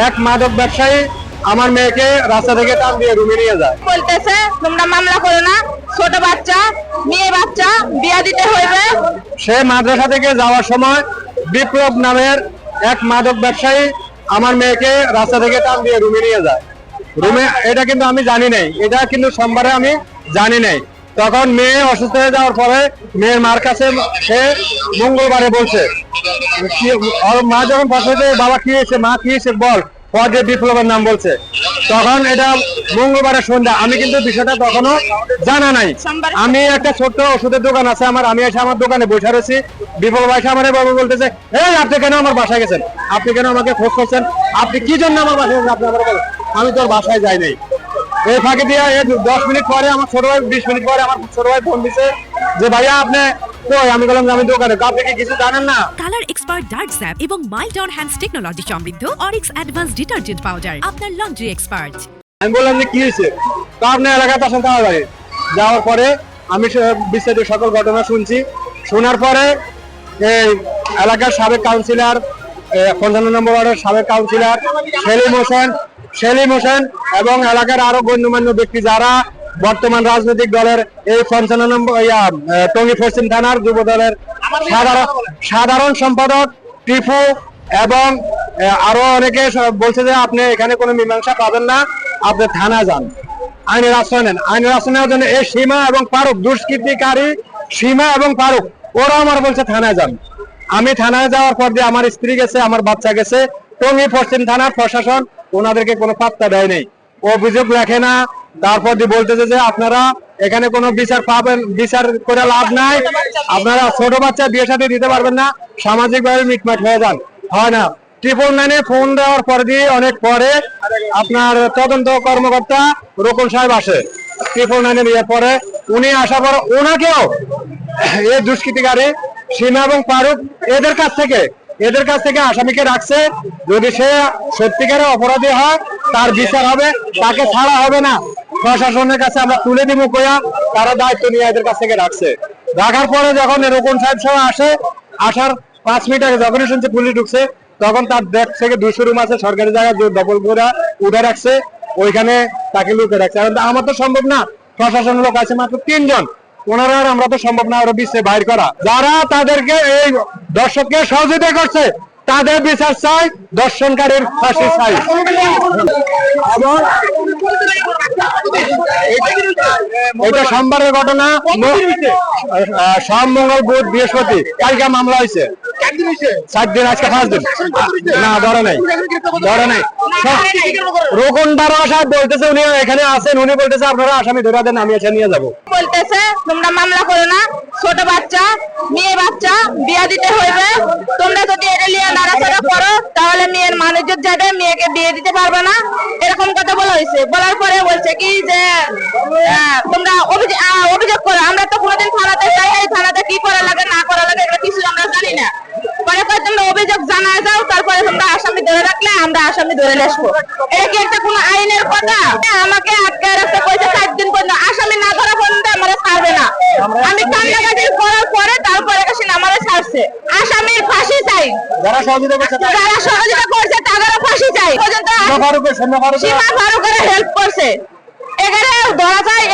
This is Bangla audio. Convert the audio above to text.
এক মাদক ব্যবসায়ী আমার মেয়েকে রাস্তা থেকে টান দিয়ে রুমে নিয়ে যায়। বলতেছে তোমরা মামলা করো না, ছোট বাচ্চা, মেয়ে বাচ্চা, বিয়া দিতে হইবে। সে মাদ্রাসা থেকে যাওয়ার সময় বিপ্লব নামের এক মাদক ব্যবসায়ী আমার মেয়েকে রাস্তা থেকে টান দিয়ে রুমে নিয়ে যায়। রুমে এটা কিন্তু আমি জানি নাই, এটা কিন্তু সোমবারে আমি জানি নাই। তখন মেয়ে অসুস্থ হয়ে যাওয়ার পরে মেয়ের মার কাছে সে মঙ্গলবারে বলছে, মা যখন বসে বাবা কি হয়েছে, মা কি হয়েছে বল, পরে বিপ্লবের নাম বলছে। তখন এটা মঙ্গলবারে সন্ধ্যা, আমি কিন্তু বিষয়টা তখনো জানা নাই। আমি একটা ছোট্ট ওষুধের দোকান আছে আমার, আমি এসে আমার দোকানে বসে রয়েছি। বিপ্লব ভাই আমার বাবা বলতেছে, এই আপনি কেন আমার বাসায় গেছেন, আপনি কেন আমাকে খোঁজ করছেন, আপনি কি জন্য আমার বাসায় গেছেন, আপনি আমার বলেন। আমি তোর বাসায় যাই নাই। এই ফাঁকি দিয়ে 10 মিনিট পরে আমার ছোট ভাই, 20 মিনিট পরে আমার ছোট ভাই ফোন দিছে যে ভাইয়া আপনি কই। আমি বললাম আমি দোকানে। আপনি কি কিছু জানেন না? কালার এক্সপার্ট ডার্ক স্যাপ এবং মাইল্ড অন হ্যান্ডস টেকনোলজি সমৃদ্ধ অরিক্স অ্যাডভান্স ডিটারজেন্ট পাউডার আপনার লন্ড্রি এক্সপার্ট। আমি বললাম যে কি হয়েছে, তো আপনি এলাকাতে আসেন তাড়াতাড়ি। যাওয়ার পরে আমি বিস্তারিত সকল ঘটনা শুনছি। শোনার পরে এই এলাকার সাবেক কাউন্সিলর, 55 নম্বর ওয়ার্ডের সাবেক কাউন্সিলর সেলিম হোসেন এবং এলাকার আরো গণ্যমান্য ব্যক্তি যারা বর্তমান রাজনৈতিক দলের এই 55 নম্বর টঙ্গী পশ্চিম থানার যুব দলের সাধারণ সম্পাদক টিপু এবং আরো অনেকে বলছে যে আপনি এখানে কোনো মীমাংসা পাবেন না, আপনি থানা যান, আইনের আশ্রয় নেন। আইনের আশ্রয় নেওয়ার জন্য এই সীমা এবং ফারুক, দুষ্কৃতিকারী সীমা এবং ফারুক, ওরা আমার বলছে থানায় যান। আমি থানায় যাওয়ার পর দিয়ে আমার স্ত্রী গেছে, আমার বাচ্চা গেছে। টঙ্গী পশ্চিম থানার প্রশাসন ওনাদেরকে কোনো পাত্তা দেয় নাই, অভিযোগ লেখে না। তারপর দিয়ে বলতেছে যে আপনারা এখানে কোনো বিচার পাবেন, বিচার করে লাভ নাই, আপনারা ছোট বাচ্চা বিয়ে সাথে দিতে পারবেন না, সামাজিক ভাবে মিটমাট হয়ে যান। হয় না, 999 ফোন দেওয়ার পর দিয়ে অনেক পরে আপনার তদন্ত কর্মকর্তা রোকন সাহেব আসে। 999 ইয়ে পরে উনি আসার পর ওনাকেও এই দুষ্কৃতিকারী সীমা এবং ফারুক এদের কাছ থেকে আসামিকে রাখছে। যদি সে সত্যিকারের অপরাধী হয় তার বিচার হবে, তাকে ছাড়া হবে না। প্রশাসনের কাছে আমরা তুলে দিব কইয়া তারা দায়িত্ব নিয়ে এদের কাছ থেকে রাখছে। রাখার পরে যখন রোকন সাহেব সহ আসার 5 মিনিট আগে যখনই শুনছে পুলিশ ঢুকছে, তখন তার দেখ থেকে 200 রুম আছে সরকারি জায়গায় দখল করে উঠে রাখছে, ওইখানে তাকে লুকে রাখছে। আমার তো সম্ভব না, প্রশাসনের লোক আছে মাত্র 3 জন, ওনারা আমরা তো সম্ভব না আরো বিশ্বে বাইর করা। যারা তাদেরকে এই দর্শককে সহযোগিতা করছে তাদের বিচার চাই, দর্শনকারীর ফাঁসি চাই। এবং এটা সোমবারের ঘটনা, সোম মঙ্গল বুধ বৃহস্পতি কালকে মামলা হয়েছে। 7 দিন, আজকে 5 দিন না, ধরে নাই। রোকন দারোগা সাহেব বলতেছে উনি এখানে আছেন, উনি বলতেছে আপনারা আসামি ধরে দেন, আমি এসে নিয়ে যাবো। বলতেছে তোমরা মামলা করো না, ছোট বাচ্চা, মেয়ে বাচ্চা, বিয়া দিতে হইবে। তোমরা যদি এটা নিয়ে নাড়াচাড়া করো তাহলে মেয়ের মানুষের যাবে, মেয়েকে বিয়ে দিতে পারবে না, এরকম কথা বলা হয়েছে। বলার পরে বলছে কি যে তোমরা অভিযোগ করো। আমরা তো কোনোদিন থানাতে যাই নাই, থানাতে কি করা লাগে না করা লাগে এগুলো কিছু আমরা জানি না। পরে তোমরা অভিযোগ জানা যাও, তারপরে তোমরা আসামি ধরে রাখলে আমরা আসামি ধরে আসবো। এটা কি একটা কোনো আইনের কথা? আমাকে আটকায় রাখতে কইছে 7 দিন পর্যন্ত, আসামি না ধরা পর্যন্ত আমাদের ছাড়বে না। আমি কান্নাকাটি করার পরে তারপরে কাছে আমাদের ছাড়ছে। আসামির ফাঁসি চাই, যারা সহযোগিতা করছে তাদেরও ফাঁসি চাই। পর্যন্ত সীমা ফারুকের হেল্প করছে, এখানে ধরা যায়।